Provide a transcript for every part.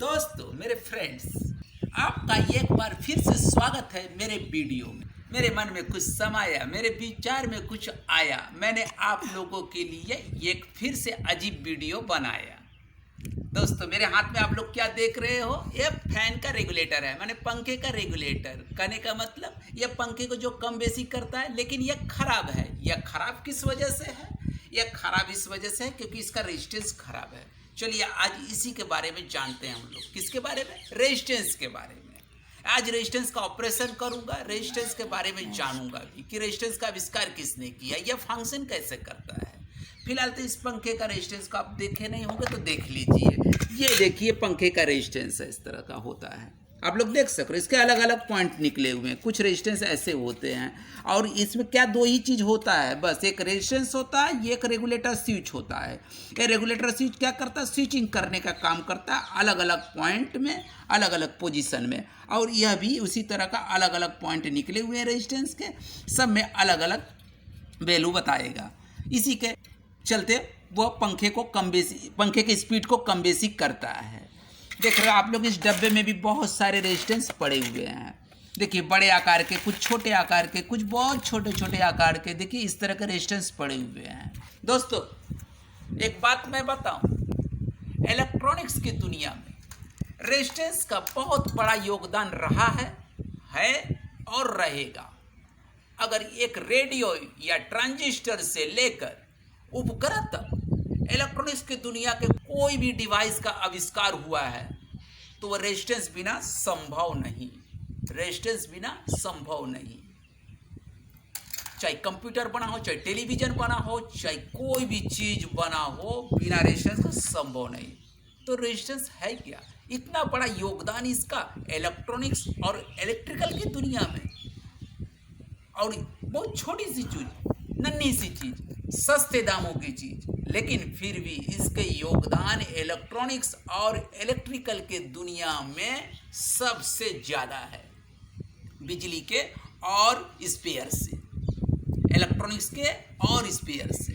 दोस्तों, मेरे फ्रेंड्स, आपका एक बार फिर से स्वागत है मेरे वीडियो में। मेरे मन में कुछ समाया, मेरे विचार में कुछ आया, मैंने आप लोगों के लिए एक फिर से अजीब वीडियो बनाया। दोस्तों, मेरे हाथ में आप लोग क्या देख रहे हो? ये फैन का रेगुलेटर है, माने पंखे का रेगुलेटर। कहने का मतलब ये पंखे को जो कम बेसी करता है, लेकिन ये खराब है। यह खराब किस वजह से है? यह खराब इस वजह से है क्योंकि इसका रेजिस्टेंस खराब है। चलिए आज इसी के बारे में जानते हैं हम लोग। किसके बारे में? रेजिस्टेंस के बारे में। आज रेजिस्टेंस का ऑपरेशन करूंगा, रेजिस्टेंस के बारे में जानूंगा भी कि रेजिस्टेंस का आविष्कार किसने किया, यह फंक्शन कैसे करता है। फिलहाल तो इस पंखे का रेजिस्टेंस को आप देखे नहीं होंगे तो देख लीजिए। ये देखिए पंखे का रेजिस्टेंस है, इस तरह का होता है। आप लोग देख सक रहे हो, इसके अलग अलग पॉइंट निकले हुए हैं। कुछ रेजिस्टेंस ऐसे होते हैं और इसमें क्या दो ही चीज़ होता है बस, एक रेजिस्टेंस होता है, एक रेगुलेटर स्विच होता है। ये रेगुलेटर स्विच क्या करता है? स्विचिंग करने का काम करता है अलग अलग पॉइंट में, अलग अलग पोजीशन में। और यह भी उसी तरह का अलग अलग पॉइंट निकले हुए हैं रेजिस्टेंस के, सब में अलग अलग वैल्यू बताएगा। इसी के चलते वह पंखे की स्पीड को कम बेसी करता है। देख रहे हो आप लोग, इस डब्बे में भी बहुत सारे रेजिस्टेंस पड़े हुए हैं। देखिए बड़े आकार के, कुछ छोटे आकार के, कुछ बहुत छोटे छोटे आकार के। देखिए इस तरह के रेजिस्टेंस पड़े हुए हैं। दोस्तों एक बात मैं बताऊं, इलेक्ट्रॉनिक्स की दुनिया में रेजिस्टेंस का बहुत बड़ा योगदान रहा है और रहेगा। अगर एक रेडियो या ट्रांजिस्टर से लेकर उपग्रह तक इलेक्ट्रॉनिक्स की दुनिया के कोई भी डिवाइस का आविष्कार हुआ है तो वह रेजिस्टेंस बिना संभव नहीं। रेजिस्टेंस बिना संभव नहीं। चाहे कंप्यूटर बना हो, चाहे टेलीविजन बना हो, चाहे कोई भी चीज बना हो, बिना रेजिस्टेंस का संभव नहीं। तो रेजिस्टेंस है क्या? इतना बड़ा योगदान इसका इलेक्ट्रॉनिक्स और इलेक्ट्रिकल की दुनिया में। और बहुत छोटी सी चीज, नन्ही सी चीज, सस्ते दामों की चीज, लेकिन फिर भी इसके योगदान इलेक्ट्रॉनिक्स और इलेक्ट्रिकल के दुनिया में सबसे ज्यादा है, बिजली के और स्पेयर से, इलेक्ट्रॉनिक्स के और स्पेयर से।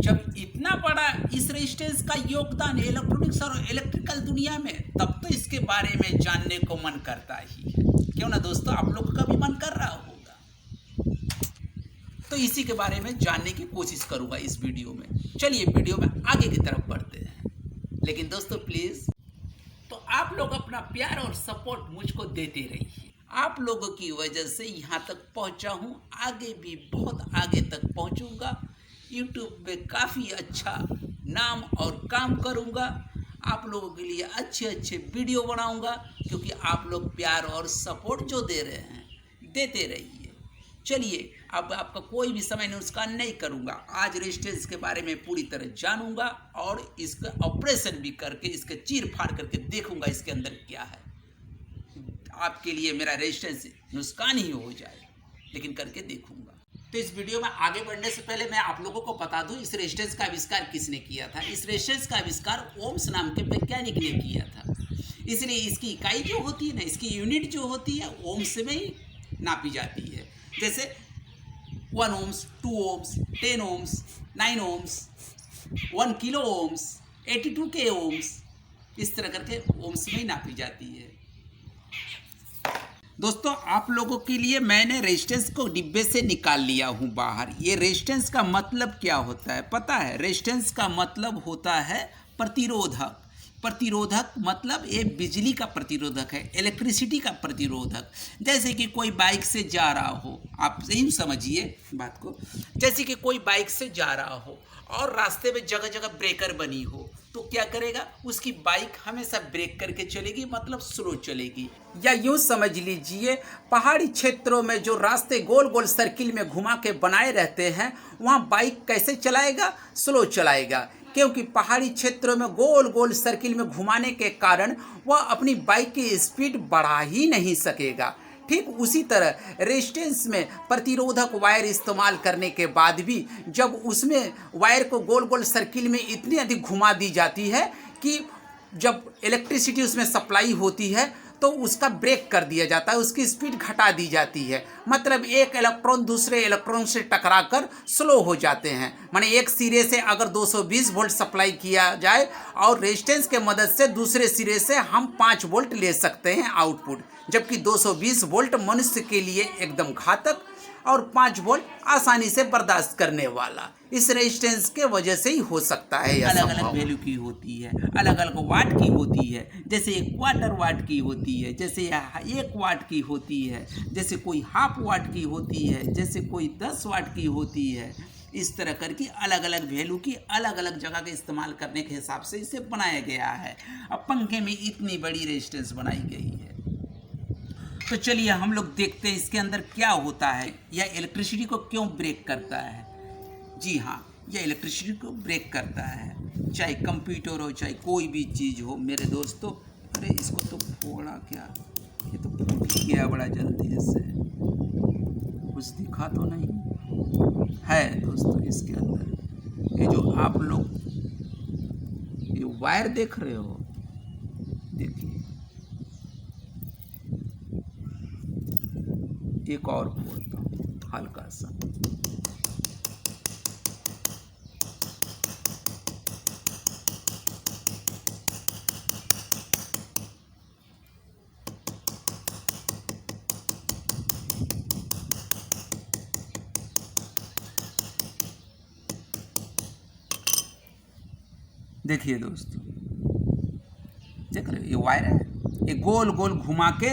जब इतना बड़ा इस रेजिस्टेंस का योगदान है इलेक्ट्रॉनिक्स और इलेक्ट्रिकल दुनिया में, तब तो इसके बारे में जानने को मन करता ही है। क्यों ना दोस्तों, आप लोग का भी मन कर रहा होगा। तो इसी के बारे में जानने की कोशिश करूंगा इस वीडियो में। चलिए वीडियो में आगे की तरफ बढ़ते हैं। लेकिन दोस्तों प्लीज, तो आप लोग अपना प्यार और सपोर्ट मुझको देते रहिए। आप लोगों की वजह से यहाँ तक पहुँचा हूँ, आगे भी बहुत आगे तक पहुँचूंगा। यूट्यूब पे काफ़ी अच्छा नाम और काम करूँगा। आप लोगों के लिए अच्छे अच्छे वीडियो बनाऊँगा, क्योंकि आप लोग प्यार और सपोर्ट जो दे रहे हैं, देते रहिए। चलिए अब आपका कोई भी समय नुकसान नहीं करूंगा। आज रेजिस्टेंस के बारे में पूरी तरह जानूंगा और इसका ऑपरेशन भी करके, इसके चीर फाड़ करके देखूंगा इसके अंदर क्या है। आपके लिए मेरा रेजिस्टेंस नुकसान ही हो जाए, लेकिन करके देखूंगा। तो इस वीडियो में आगे बढ़ने से पहले मैं आप लोगों को बता दूं इस रेजिस्टेंस का आविष्कार किसने किया था। इस रेजिस्टेंस का आविष्कार ओम्स नाम के वैज्ञानिक ने किया था। इसलिए इसकी इकाई जो होती है ना, इसकी यूनिट जो होती है, ओम्स में ही नापी जाती है। जैसे 1 ohms, 2 ohms, 10 ohms, 9 ohms, 1 kilo ohms, 82 के ohms, इस तरह करके ohms में ही नापी जाती है। दोस्तों आप लोगों के लिए मैंने रेजिस्टेंस को डिब्बे से निकाल लिया हूँ बाहर। ये रेजिस्टेंस का मतलब क्या होता है पता है? रेजिस्टेंस का मतलब होता है प्रतिरोधक। प्रतिरोधक मतलब ये बिजली का प्रतिरोधक है, इलेक्ट्रिसिटी का प्रतिरोधक। जैसे कि कोई बाइक से जा रहा हो, आप सही समझिए बात को। जैसे कि कोई बाइक से जा रहा हो और रास्ते में जगह जगह ब्रेकर बनी हो, तो क्या करेगा? उसकी बाइक हमेशा ब्रेक करके चलेगी, मतलब स्लो चलेगी। या यूँ समझ लीजिए, पहाड़ी क्षेत्रों में जो रास्ते गोल गोल सर्किल में घुमा के बनाए रहते हैं, वहाँ बाइक कैसे चलाएगा? स्लो चलाएगा, क्योंकि पहाड़ी क्षेत्रों में गोल गोल सर्किल में घुमाने के कारण वह अपनी बाइक की स्पीड बढ़ा ही नहीं सकेगा। ठीक उसी तरह रेजिस्टेंस में प्रतिरोधक वायर इस्तेमाल करने के बाद भी जब उसमें वायर को गोल गोल सर्किल में इतनी अधिक घुमा दी जाती है कि जब इलेक्ट्रिसिटी उसमें सप्लाई होती है तो उसका ब्रेक कर दिया जाता है, उसकी स्पीड घटा दी जाती है। मतलब एक इलेक्ट्रॉन दूसरे इलेक्ट्रॉन से टकराकर स्लो हो जाते हैं। माने एक सिरे से अगर 220 वोल्ट सप्लाई किया जाए और रेजिस्टेंस के मदद से दूसरे सिरे से हम 5 वोल्ट ले सकते हैं आउटपुट, जबकि 220 वोल्ट मनुष्य के लिए एकदम घातक और 5 वोल्ट आसानी से बर्दाश्त करने वाला। इस रेजिस्टेंस के वजह से ही हो सकता है। अलग अलग वैल्यू की होती है, अलग अलग वाट की होती है, जैसे एक क्वार्टर वाट की होती है, जैसे 1 वाट की होती है, जैसे कोई हाफ वाट की होती है, जैसे कोई 10 वाट की होती है। इस तरह करके अलग अलग वैल्यू की अलग अलग जगह के इस्तेमाल करने के हिसाब से इसे बनाया गया है। अब पंखे में इतनी बड़ी रेजिस्टेंस बनाई गई है, तो चलिए हम लोग देखते हैं इसके अंदर क्या होता है, यह इलेक्ट्रिसिटी को क्यों ब्रेक करता है। जी हाँ, यह इलेक्ट्रिसिटी को ब्रेक करता है, चाहे कंप्यूटर हो चाहे कोई भी चीज़ हो मेरे दोस्तों। अरे इसको तो फोड़ा क्या, ये तो फूट गया बड़ा जल्दी से, कुछ दिखा तो नहीं है दोस्तों। इसके अंदर ये जो आप लोग ये वायर देख रहे हो, देखिए एक और फोड़ता हूँ हल्का सा। देखिए दोस्तों, देख रहे हो ये वायर है, ये गोल गोल घुमा के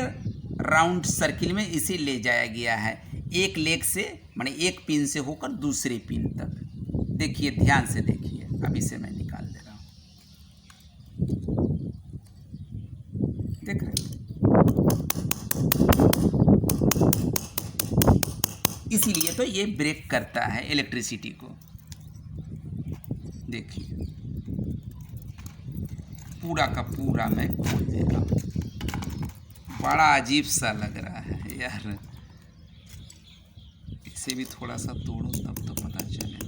राउंड सर्किल में इसे ले जाया गया है, एक लेग से माने एक पिन से होकर दूसरे पिन तक। देखिए ध्यान से देखिए, अब इसे मैं निकाल दे रहा हूँ, देख रहे हो। इसीलिए तो ये ब्रेक करता है इलेक्ट्रिसिटी को। देखिए पूरा का पूरा मैं खोल दे रहा हूँ, बड़ा अजीब सा लग रहा है यार। इसे भी थोड़ा सा तोड़ो तब तो पता चले।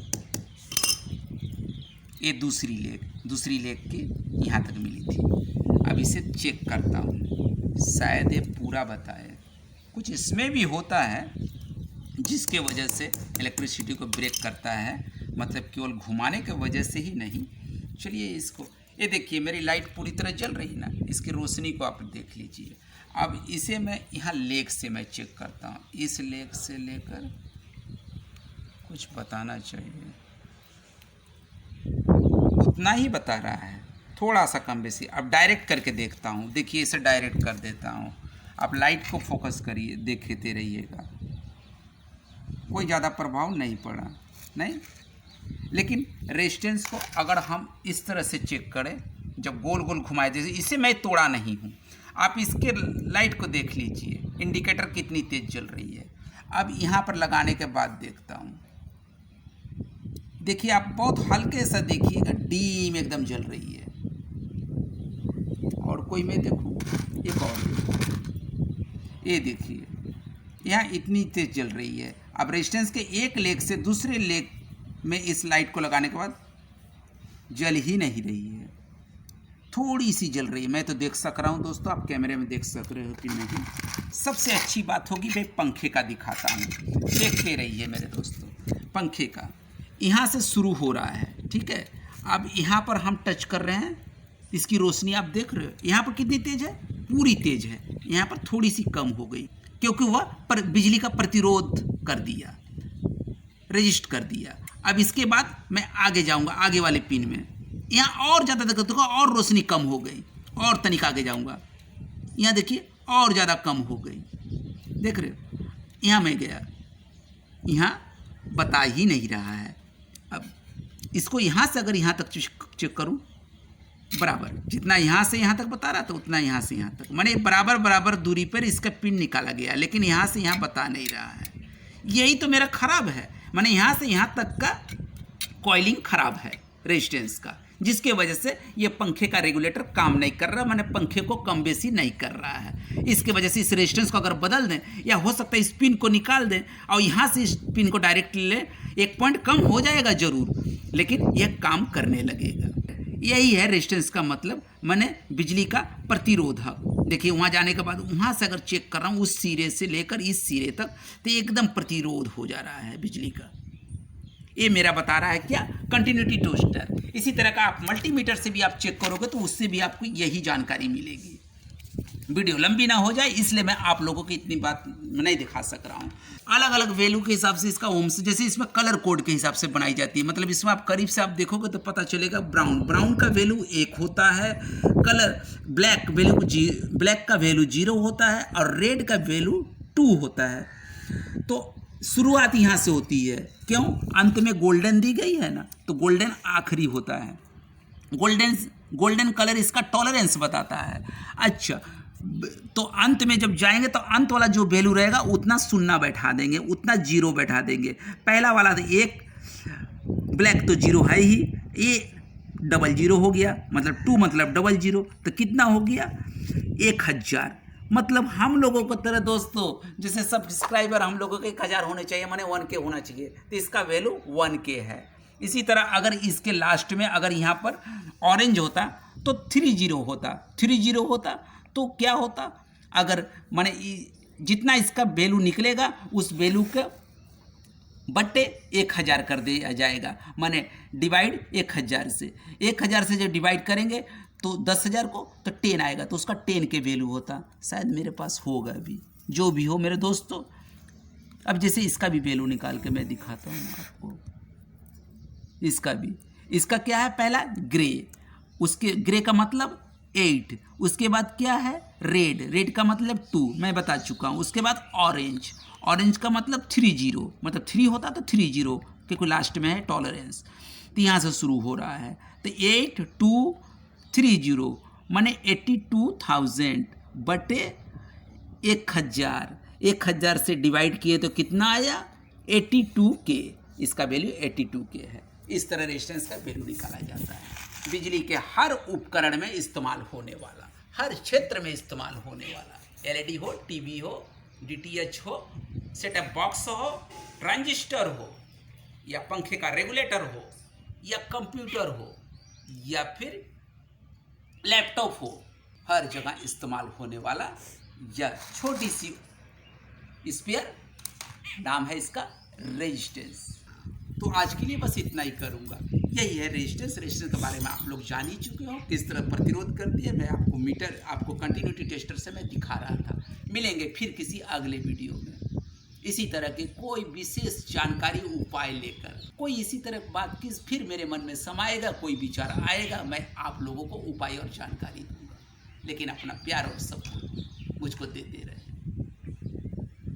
ये दूसरी लेग की यहाँ तक मिली थी। अब इसे चेक करता हूँ, शायद ये पूरा बताए। कुछ इसमें भी होता है जिसके वजह से इलेक्ट्रिसिटी को ब्रेक करता है, मतलब केवल घुमाने के वजह से ही नहीं। चलिए इसको, ये देखिए मेरी लाइट पूरी तरह जल रही ना, इसकी रोशनी को आप देख लीजिए। अब इसे मैं यहाँ लेग से मैं चेक करता हूँ, इस लेग से लेकर कुछ बताना चाहिए, उतना ही बता रहा है, थोड़ा सा कम बेसी। अब डायरेक्ट करके देखता हूँ, देखिए इसे डायरेक्ट कर देता हूँ। आप लाइट को फोकस करिए, देखते रहिएगा, कोई ज़्यादा प्रभाव नहीं पड़ा नहीं। लेकिन रेजिस्टेंस को अगर हम इस तरह से चेक करें, जब गोल गोल घुमाए, जैसे इसे मैं तोड़ा नहीं हूँ, आप इसके लाइट को देख लीजिए, इंडिकेटर कितनी तेज जल रही है। अब यहाँ पर लगाने के बाद देखता हूँ, देखिए आप बहुत हल्के सा देखिएगा, डीम एकदम जल रही है। और कोई मैं देखूँ, एक और ये देखिए यहाँ इतनी तेज जल रही है। अब रेजिस्टेंस के एक लेग से दूसरे लेग में इस लाइट को लगाने के बाद जल ही नहीं रही है, थोड़ी सी जल रही है। मैं तो देख सक रहा हूँ दोस्तों, आप कैमरे में देख सक रहे हो कि नहीं। सबसे अच्छी बात होगी भाई पंखे का दिखाता हूँ, देखते रहिए मेरे दोस्तों। पंखे का यहाँ से शुरू हो रहा है, ठीक है। अब यहाँ पर हम टच कर रहे हैं, इसकी रोशनी आप देख रहे हो, यहाँ पर कितनी तेज है, पूरी तेज है। यहाँ पर थोड़ी सी कम हो गई क्योंकि वह बिजली का प्रतिरोध कर दिया, रजिस्ट कर दिया। अब इसके बाद मैं आगे जाऊंगा, आगे वाले पिन में यहाँ और ज़्यादा दिक्कत होगा, और रोशनी कम हो गई, और तनिक आगे जाऊंगा, यहाँ देखिए और ज़्यादा कम हो गई, देख रहे हो। यहाँ मैं गया, यहाँ बता ही नहीं रहा है। अब इसको यहाँ से अगर यहाँ तक चेक करूँ, बराबर जितना यहाँ से यहाँ तक बता रहा था उतना यहाँ से यहाँ तक, माने बराबर बराबर दूरी पर इसका पिन निकाला गया, लेकिन यहाँ से यहाँ बता नहीं रहा है। यही तो मेरा खराब है, माने यहाँ से यहाँ तक का कॉइलिंग खराब है रेजिस्टेंस का, जिसके वजह से ये पंखे का रेगुलेटर काम नहीं कर रहा, माने पंखे को कम बेसी नहीं कर रहा है। इसके वजह से इस रेजिस्टेंस को अगर बदल दें, या हो सकता है इस पिन को निकाल दें और यहाँ से इस पिन को डायरेक्ट ले, एक पॉइंट कम हो जाएगा जरूर, लेकिन यह काम करने लगेगा। यही है रेजिस्टेंस का मतलब, माने बिजली का प्रतिरोधक। देखिए वहाँ जाने के बाद वहाँ से अगर चेक कर रहा हूँ उस सिरे से लेकर इस सिरे तक, तो एकदम प्रतिरोध हो जा रहा है बिजली का। ये मेरा बता रहा है क्या, कंटिन्यूटी टोस्टर। इसी तरह का आप मल्टीमीटर से भी आप चेक करोगे तो उससे भी आपको यही जानकारी मिलेगी। वीडियो लंबी ना हो जाए इसलिए मैं आप लोगों की इतनी बात नहीं दिखा सक रहा हूँ। अलग अलग वैल्यू के हिसाब से इसका ओम्स, जैसे इसमें कलर कोड के हिसाब से बनाई जाती है, मतलब इसमें आप करीब से आप देखोगे तो पता चलेगा। ब्राउन का वैल्यू 1 होता है, कलर ब्लैक का वैल्यू 0 होता है और रेड का वैल्यू 2 होता है। तो शुरुआत यहाँ से होती है, क्यों, अंत में गोल्डन दी गई है ना, तो गोल्डन आखिरी होता है। गोल्डन कलर इसका टॉलरेंस बताता है। अच्छा, तो अंत में जब जाएंगे तो अंत वाला जो वैल्यू रहेगा उतना शून्य बैठा देंगे, उतना 0 बैठा देंगे। पहला वाला तो 1, ब्लैक तो 0 है ही, ये डबल 0 हो गया, मतलब 2 मतलब डबल 0, तो कितना हो गया 1000। मतलब हम लोगों को तरह दोस्तों, जैसे सब्सक्राइबर हम लोगों के 1000 होने चाहिए, माने 1K होना चाहिए, तो इसका वैल्यू 1K है। इसी तरह अगर इसके लास्ट में अगर यहाँ पर ऑरेंज होता तो 30 होता तो क्या होता, अगर माने जितना इसका वैल्यू निकलेगा उस वैल्यू का बट्टे 1000 कर दिया जाएगा, माने डिवाइड 1000 से। 1000 से जब डिवाइड करेंगे तो 10,000 को तो 10 आएगा, तो उसका 10 के वैल्यू होता। शायद मेरे पास होगा भी, जो भी हो मेरे दोस्तों। अब जैसे इसका भी वैल्यू निकाल के मैं दिखाता हूँ आपको। इसका क्या है, पहला ग्रे, उसके ग्रे का मतलब 8, उसके बाद क्या है रेड का मतलब 2 मैं बता चुका हूँ। उसके बाद ऑरेंज का मतलब 30, मतलब 3 होता तो 30 क्योंकि लास्ट में है टॉलरेंस, तो यहाँ से शुरू हो रहा है। तो 8230 माने 82,000 बटे 1000 से डिवाइड किए तो कितना आया 82K। इसका वैल्यू 82K है। इस तरह रेजिस्टेंस का वैल्यू निकाला जाता है। बिजली के हर उपकरण में इस्तेमाल होने वाला, हर क्षेत्र में इस्तेमाल होने वाला, LED हो, TV हो, DTH हो, सेटअप बॉक्स हो, ट्रांजिस्टर हो, या पंखे का रेगुलेटर हो, या कंप्यूटर हो, या फिर लैपटॉप हो, हर जगह इस्तेमाल होने वाला यह छोटी सी स्पेयर, नाम है इसका रेजिस्टेंस। तो आज के लिए बस इतना ही करूंगा। यही है रेजिस्टेंस के बारे में आप लोग जान ही चुके हो, किस तरह प्रतिरोध करती है। मैं आपको कंटिन्यूटी टेस्टर से मैं दिखा रहा था। मिलेंगे फिर किसी अगले वीडियो में इसी तरह के कोई विशेष जानकारी उपाय लेकर। कोई इसी तरह बात किस फिर मेरे मन में समाएगा, कोई विचार आएगा, मैं आप लोगों को उपाय और जानकारी दूंगा। लेकिन अपना प्यार और सपोर्ट मुझको देते रहे।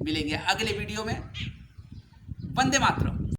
मिलेंगे अगले वीडियो में। वंदे मातरम।